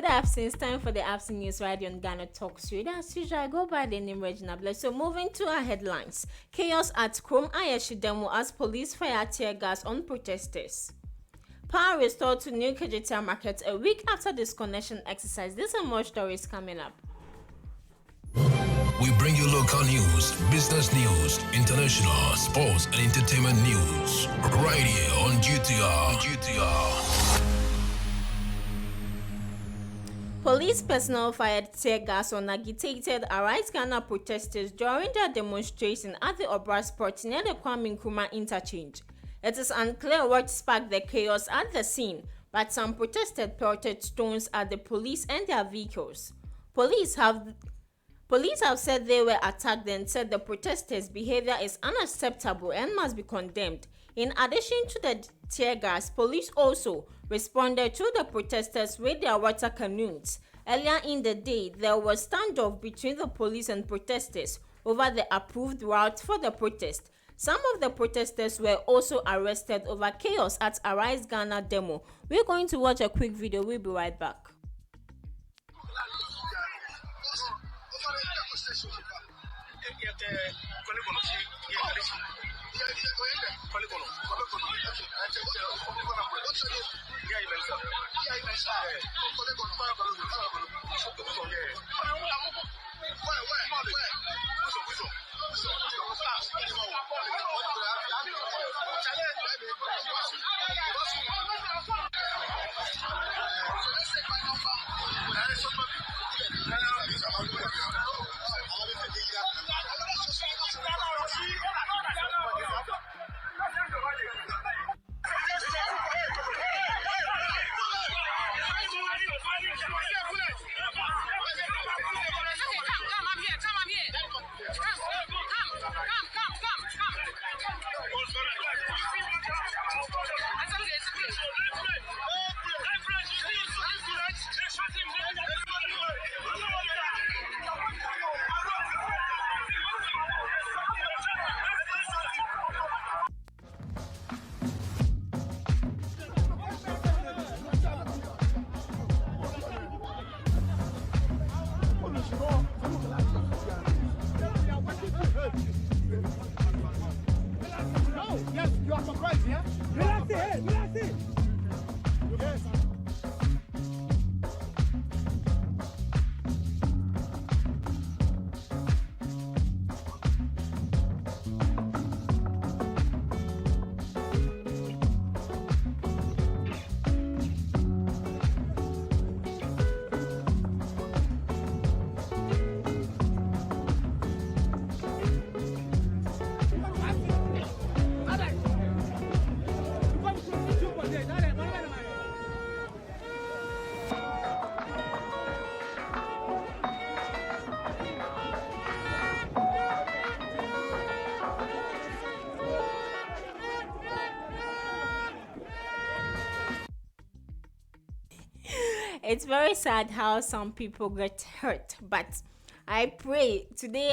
Good afternoon. It's time for the afternoon news right on Ghana Talks Radio. As usual, I go by the name Rationalisation. So moving to our headlines. Chaos at Krom Ayɛ Hye demo as police fire tear gas on protesters. Power restored to new Kejetia market a week after disconnection exercise. This and more stories coming up. We bring you local news, business news, international, sports and entertainment news. Right here on GTR. Police personnel fired tear gas on agitated Arise Ghana protesters during their demonstration at the Obra Sport near the Kwame Nkrumah interchange. It is unclear what sparked the chaos at the scene, but some protesters pelted stones at the police and their vehicles. Police have said they were attacked and said the protesters' behavior is unacceptable and must be condemned. In addition to the tear gas, police also responded to the protesters with their water cannons. Earlier in the day, there was standoff between the police and protesters over the approved route for the protest. Some of the protesters were also arrested over chaos at Arise Ghana demo. We're going to watch a quick video. We'll be right back. It's very sad how some people get hurt, but I pray today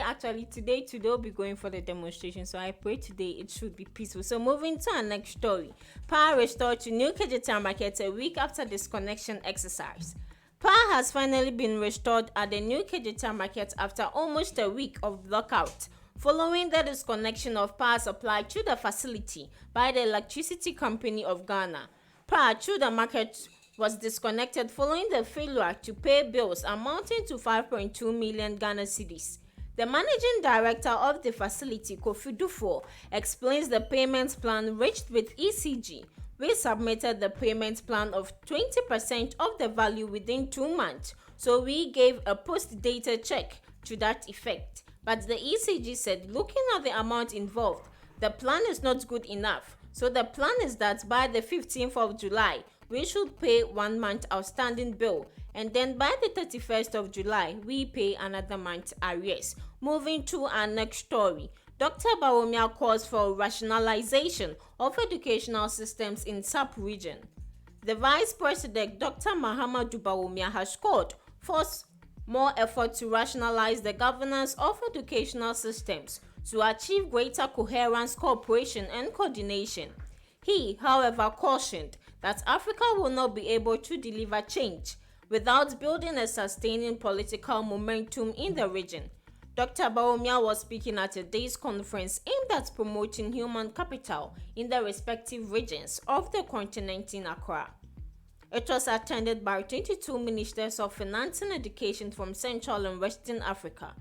we'll be going for the demonstration, so I pray today it should be peaceful. So moving to our next story. Power restored to new Kejetia market a week after disconnection exercise. Power has finally been restored at the new Kejetia market after almost a week of blackout, following the disconnection of power supply to the facility by the Electricity Company of Ghana. Power to the market was disconnected following the failure to pay bills amounting to 5.2 million Ghana cedis. The managing director of the facility, Kofi Dufo, explains the payment plan reached with ECG. We submitted the payment plan of 20% of the value within 2 months, so we gave a post-dated check to that effect. But the ECG said, looking at the amount involved, the plan is not good enough. So the plan is that by the 15th of July, we should pay 1 month outstanding bill, and then by the 31st of July, we pay another month arrears. Moving to our next story. Dr. Bawumia calls for rationalization of educational systems in sub-region. The Vice President, Dr. Mahamadou Bawumia, has called for more effort to rationalize the governance of educational systems to achieve greater coherence, cooperation, and coordination. He, however, cautioned that Africa will not be able to deliver change without building a sustaining political momentum in the region. Dr. Bawumia was speaking at a day's conference aimed at promoting human capital in the respective regions of the continent in Accra. It was attended by 22 ministers of finance and education from Central and Western Africa.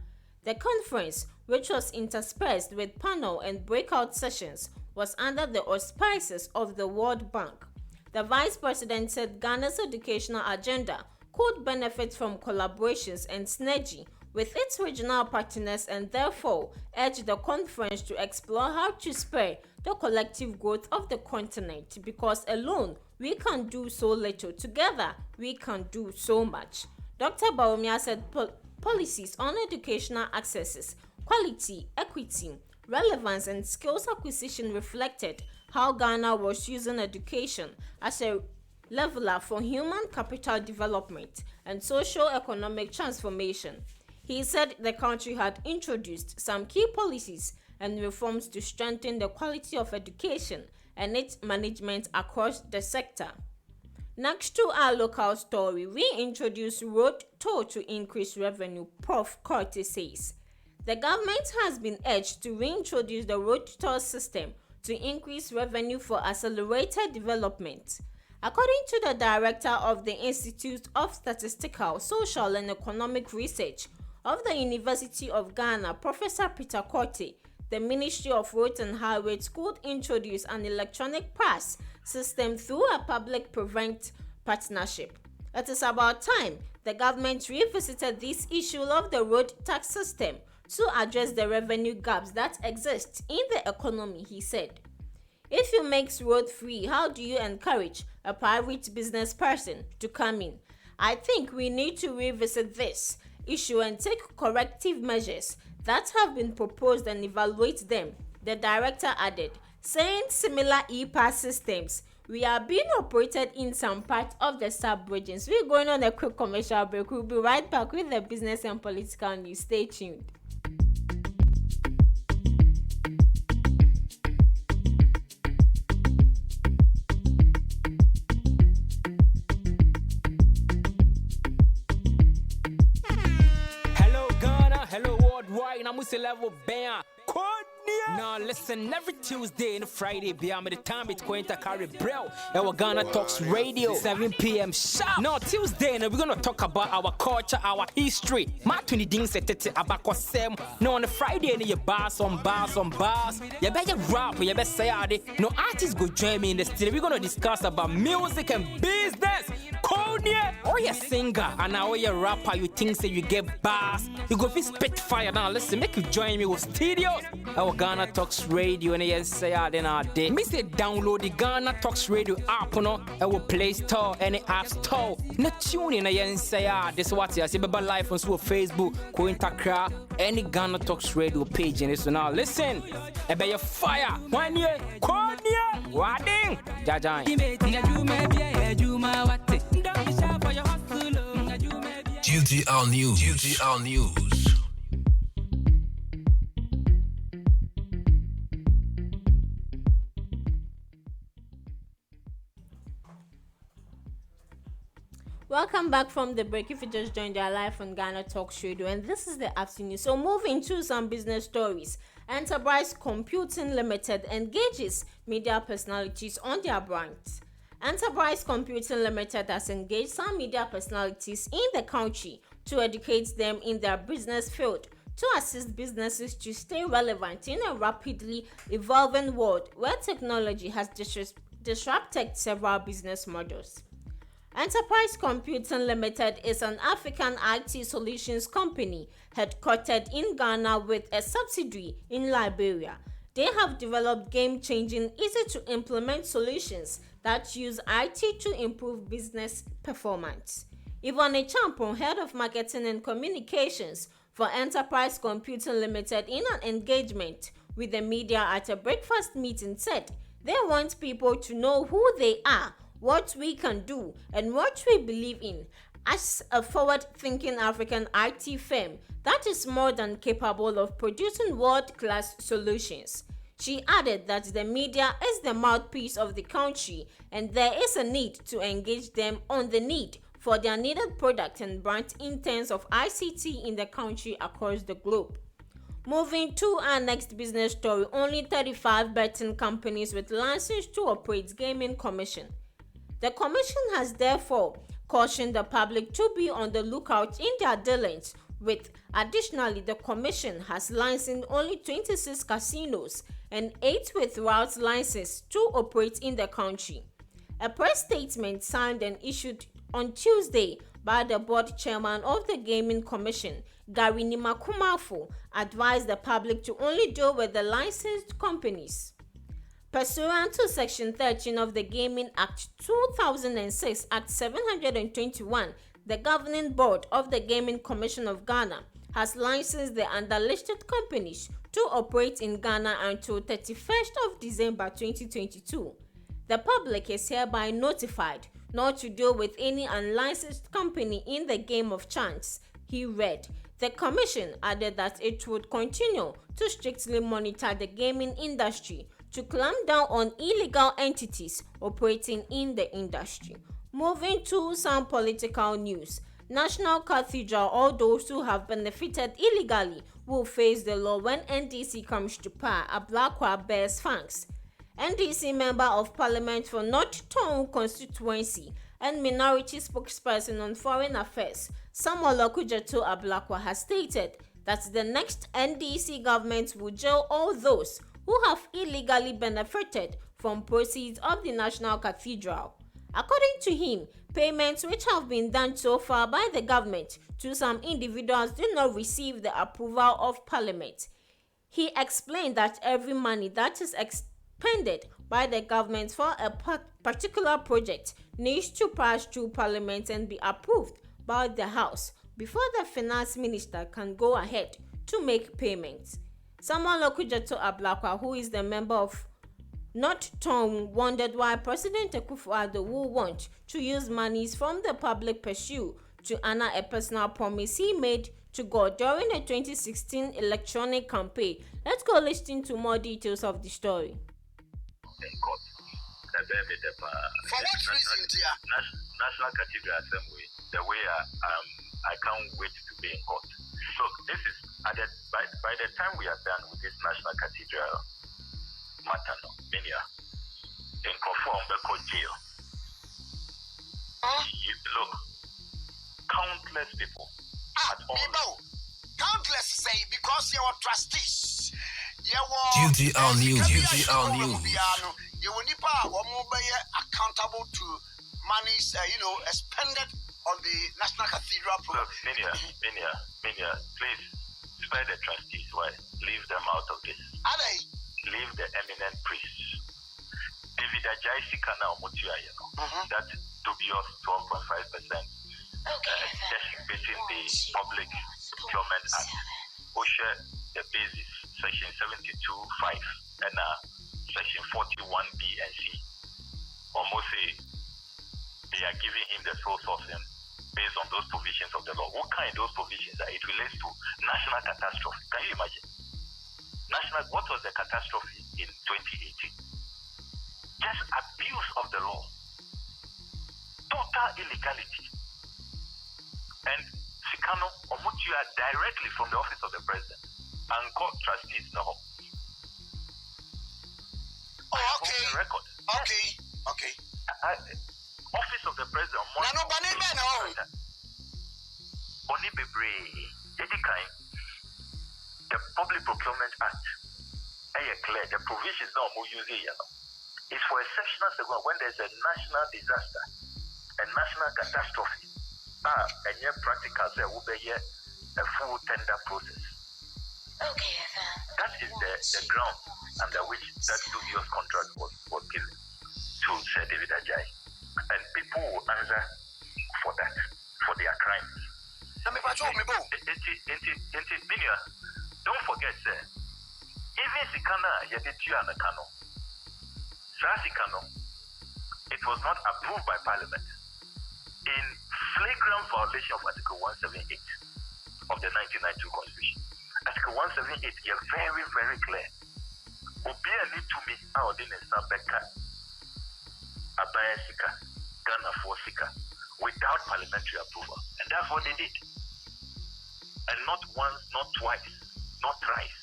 The conference, which was interspersed with panel and breakout sessions, was under the auspices of the World Bank. The Vice President said Ghana's educational agenda could benefit from collaborations and synergy with its regional partners and therefore urged the conference to explore how to spur the collective growth of the continent because alone we can do so little, together we can do so much. Dr. Bawumia said policies on educational accesses, quality, equity, relevance and skills acquisition reflected how Ghana was using education as a leveler for human capital development and socio-economic transformation. He said the country had introduced some key policies and reforms to strengthen the quality of education and its management across the sector. Next to our local story, we introduce road toll to increase revenue, Prof. Quartey says. The government has been urged to reintroduce the road toll system to increase revenue for accelerated development. According to the director of the Institute of Statistical, Social and Economic Research of the University of Ghana, Professor Peter Quartey, the Ministry of Roads and Highways could introduce an electronic pass system through a public-private partnership. It is about time the government revisited this issue of the road tax system to address the revenue gaps that exist in the economy, he said. If you make road free, how do you encourage a private business person to come in? I think we need to revisit this issue and take corrective measures that have been proposed and evaluate them, the director added, saying similar e-pass systems we are being operated in some parts of the sub-regions. We're going on a quick commercial break. We'll be right back with the business and political news. Stay tuned. I'm with level band. Now listen, every Tuesday and Friday, beyond the time it's going to carry bro. Our Ghana Talks Radio, 7 p.m. sharp. Now Tuesday, we're gonna talk about our culture, our history. My 20 things set Ablakwa Sam. Now on the Friday, you bars on bars. You better rap, you better say it. No artists go join me in the studio. We're gonna discuss about music and business. Or you singer and now you rapper, you think say you get bars. You go spit fire. Now listen, make you join me with studios. Our Ghana Talks Radio and yes say then our day. Me say download the Ghana Talks Radio app no our Play Store and the App Store. No tune in and say this what you see baba live on Facebook, Kointakra, any Ghana Talks Radio page and so now listen. Ebe your fire. 1 year, Konya, Wading, Jajai. GTR News. GTR News. Welcome back from the break. If you just joined our live on Ghana Talks Radio, and this is the afternoon. So moving to some business stories. Enterprise Computing Limited engages media personalities on their brands. Enterprise Computing Limited has engaged some media personalities in the country to educate them in their business field to assist businesses to stay relevant in a rapidly evolving world where technology has disrupted several business models. Enterprise Computing Limited is an African IT solutions company headquartered in Ghana with a subsidiary in Liberia. They have developed game-changing, easy-to-implement solutions that use IT to improve business performance. Yvonne Champon, Head of Marketing and Communications for Enterprise Computing Limited, in an engagement with the media at a breakfast meeting, said they want people to know who they are, what we can do, and what we believe in. As a forward-thinking African IT firm that is more than capable of producing world-class solutions. She added that the media is the mouthpiece of the country and there is a need to engage them on the need for their needed product and brand in terms of ICT in the country across the globe. Moving to our next business story, only 35 betting companies with license to operate gaming commission. The commission has therefore cautioned the public to be on the lookout in their dealings with. Additionally, the commission has licensed only 26 casinos and 8 without license to operate in the country. A press statement signed and issued on Tuesday by the board chairman of the Gaming Commission, Gary Nimakumafo, advised the public to only deal with the licensed companies. Pursuant to Section 13 of the Gaming Act 2006, Act 721, the governing board of the Gaming Commission of Ghana has licensed the underlisted companies to operate in Ghana until 31st of December 2022. The public is hereby notified not to deal with any unlicensed company in the game of chance, he read. The commission added that it would continue to strictly monitor the gaming industry to clamp down on illegal entities operating in the industry. Moving to some political news. National Cathedral, all those who have benefited illegally will face the law when NDC comes to power. Ablakwa bears Fangs. NDC Member of Parliament for North Tongue constituency and minority spokesperson on foreign affairs, Samuel Ablakwa, has stated that the next NDC government will jail all those who have illegally benefited from proceeds of the National Cathedral. According to him, payments which have been done so far by the government to some individuals did not receive the approval of Parliament. He explained that every money that is expended by the government for a particular project needs to pass through Parliament and be approved by the House before the Finance Minister can go ahead to make payments. Samuel Ablakwa, who is the member of North Tongue, wondered why President Akufo-Addo would want to use monies from the public purse to honor a personal promise he made to God during the 2016 electronic campaign. Let's go listen to more details of the story. For what reason, dear? National Cathedral Assembly, the way I can't wait to be in court. Look, this is by the time we are done with this National Cathedral matter, Minia, in conform the court jail. Look, countless people at all. Countless say because you are trustees. GTR News. You will need accountable to monies, expended on the National Cathedral program. Look, Minia, please spare the trustees. Why? Leave them out of this. Are they? Leave the eminent priests. David Ajaisi Kana Omutia, that dubious 12.5%. Between the Public Procurement Act, OSHA, the basis, Section 72.5 and Section 41B and C. Almost say they are giving him the sole sourcing based on those provisions of the law. What kind of those provisions are? It relates to national catastrophe. Can you imagine? What was the catastrophe in 2018? Just abuse of the law. Total illegality. And Sikano Omutia directly from the office of the president and court trustees now. Oh, okay. Record. Okay. Office of the president. The Public Procurement Act. Clear. The provisions now more using is for exceptional circumstances when there's a national disaster, a national catastrophe. And yet practical there will be a full tender process. Okay, that is the ground under which that dubious contract was given to Sir David Ajayi. And people will answer for that, for their crimes. Don't forget, sir, even Sikana Yeditia and Kano, Sikano, it was not approved by Parliament in flagrant violation of Article 178 of the 1992 Constitution. Article 178 is very, very clear. Obia need to me our din is Sabeka, Abaya Sika, Ghana for Sika, without parliamentary approval. And that's what they did. And not once, not twice, not thrice.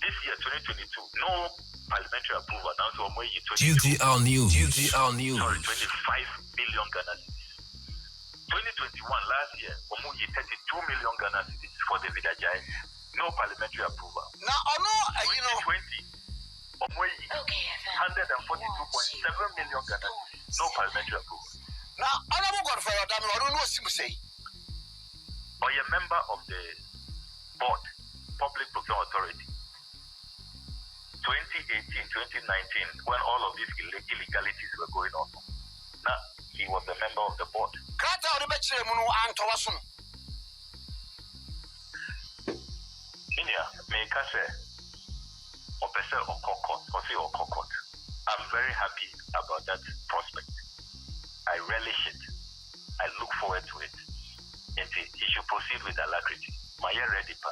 This year, 2022, no parliamentary approval. Now, so GTR News. GTR News. Sorry, 25 billion Ghana cedis. 2021, last year, 32 million Ghana cedis for the Vidajai. No parliamentary approval. Now, I know, 2020, 142.7 million Ghana cedis. No parliamentary approval. Now, honorable Godfrey, I don't know what you say. Or a member of the board, Public Procurement Authority. 2018, 2019, when all of these illegalities were going on. Now, he was a member of the board. Krata or the Betchem Antowasun. Inia, make us say, or Kokot. I'm very happy about that prospect. I relish it. I look forward to it. And he should proceed with alacrity. Maya ready, it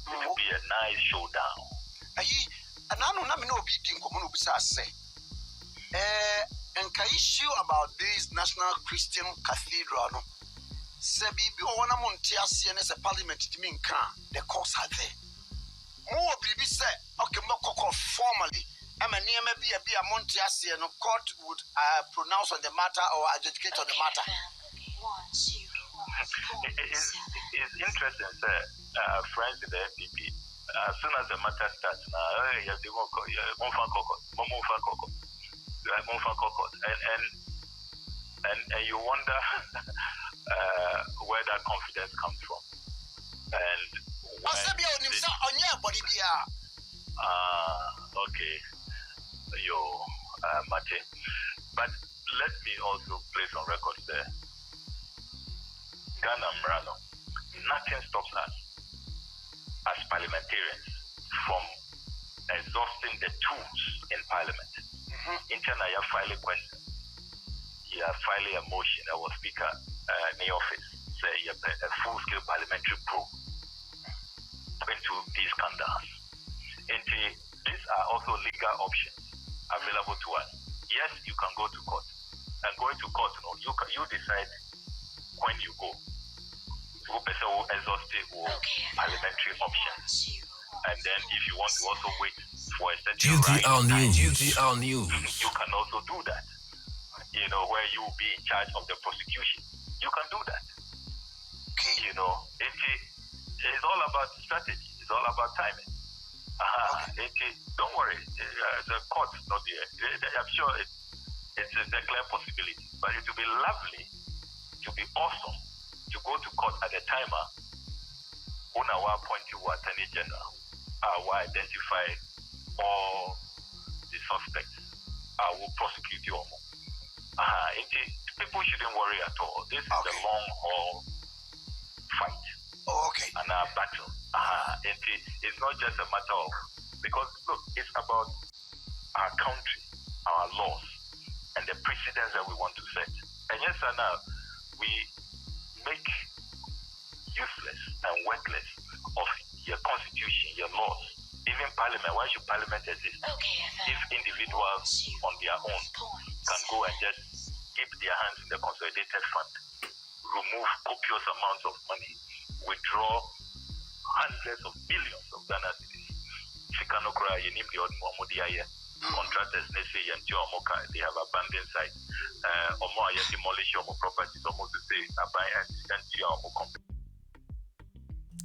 will be a nice showdown. And I don't know say. And issue about this National Christian Cathedral. Sebi be one among TRCNS a parliament to mean the course are there. More be said, okay, more formally. I mean, maybe a Montiasi and court would pronounce on the matter or adjudicate on the matter. It's interesting, sir. Friends with the FDP. As soon as the matter starts, and you wonder where that confidence comes from. And okay, Mate. But let me also place on record there. Ghana Mrano, nothing stops us as parliamentarians from exhausting the tools in parliament. Internal, you file a question, you file a motion, our speaker in the office, say you a full-scale parliamentary probe into these scandals. And these are also legal options available to us. Yes, you can go to court. And going to court, you decide when you go. Exhaustive parliamentary options. And then if you want to also wait for a certain GTR News. You can also do that. Where you will be in charge of the prosecution. You can do that. It's all about strategy. It's all about timing. Don't worry. The court's not there. I'm sure it's a clear possibility. But it will be lovely, to be awesome, to go to court at a timer when I will appoint you Attorney General. I will identify all the suspects. I will prosecute you. People shouldn't worry at all. This is a long haul fight. And our battle. It's not just a matter of, because look, it's about our country, our laws, and the precedents that we want to set. And yes, now we make useless and worthless of your constitution, your laws, even parliament. Why should parliament exist? If individuals on their own can go and just keep their hands in the consolidated fund, remove copious amounts of money, withdraw hundreds of billions of Ghana cedis. Contractors, they say, they have abandoned sites. Demolish your properties, almost to say,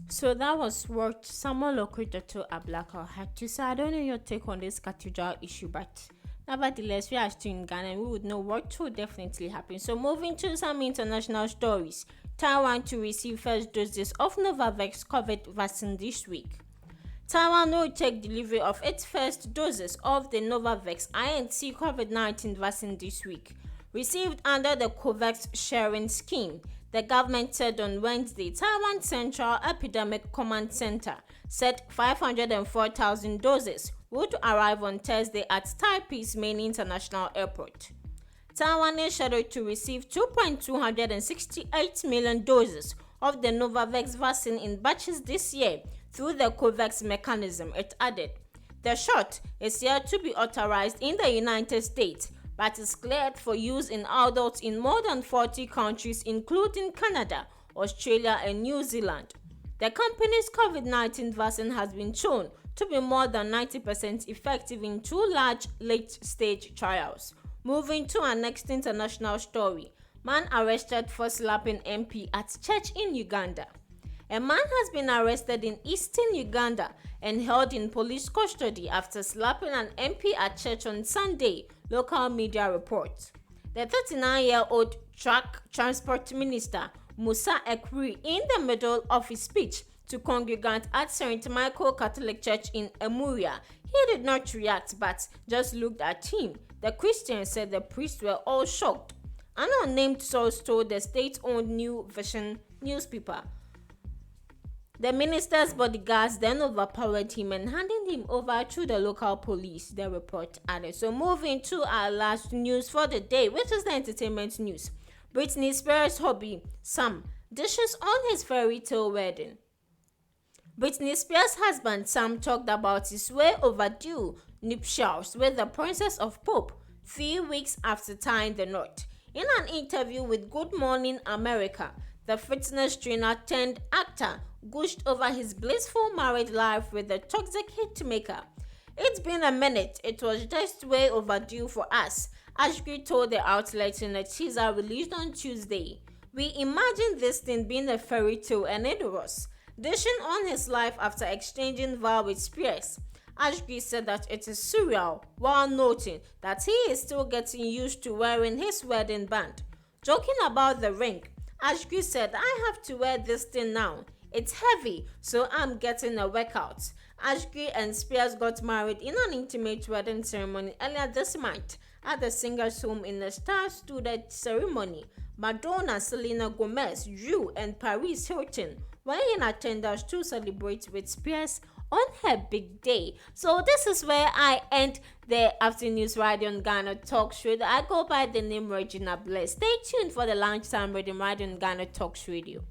So that was what Samuel Okudzoto Ablakwa had to say. I don't know your take on this cathedral issue, but nevertheless, we are still in Ghana and we would know what will definitely happen. So moving to some international stories. Taiwan to receive first doses of Novavax COVID vaccine this week. Taiwan will take delivery of its first doses of the Novavax INT COVID-19 vaccine this week. Received under the COVAX sharing scheme, the government said on Wednesday. Taiwan Central Epidemic Command Center said 504,000 doses would arrive on Thursday at Taipei's main international airport. Taiwan is scheduled to receive 268 million doses of the Novavax vaccine in batches this year through the COVAX mechanism, it added. The shot is yet to be authorized in the United States, but is cleared for use in adults in more than 40 countries, including Canada, Australia, and New Zealand. The company's COVID-19 vaccine has been shown to be more than 90% effective in 2 large late-stage trials. Moving to our next international story. Man arrested for slapping MP at church in Uganda. A man has been arrested in eastern Uganda and held in police custody after slapping an MP at church on Sunday, local media reports. The 39-year-old truck transport minister, Musa Ekri, in the middle of his speech to congregants at St. Michael Catholic Church in Emuria, he did not react but just looked at him. The Christians said the priests were all shocked. An unnamed source told the state-owned New Vision newspaper. The minister's bodyguards then overpowered him and handed him over to the local police, the report added. So moving to our last news for the day, which is the entertainment news. Britney Spears' hubby, Sam, dishes on his fairytale wedding. Britney Spears' husband, Sam, talked about his way overdue nuptials with the Princess of Pop 3 weeks after tying the knot. In an interview with Good Morning America, the fitness trainer turned actor gushed over his blissful married life with the toxic hitmaker. It's been a minute. It was just way overdue for us, Asghari told the outlet in a teaser released on Tuesday. We imagined this thing being a fairy tale, and it was. Dishing on his life after exchanging vows with Spears, Asghari said that it is surreal, while noting that he is still getting used to wearing his wedding band. Joking about the ring, Asghari said, I have to wear this thing now. It's heavy, so I'm getting a workout. Asghari and Spears got married in an intimate wedding ceremony earlier this month at the singer's home in a star-studded ceremony. Madonna, Selena Gomez, Drew, and Paris Hilton were in attendance to celebrate with Spears on her big day. So this is where I end the Afternoons Radio on Ghana Talk Show. I go by the name Regina Bless. Stay tuned for the lunchtime reading Radio on Ghana Talk Radio.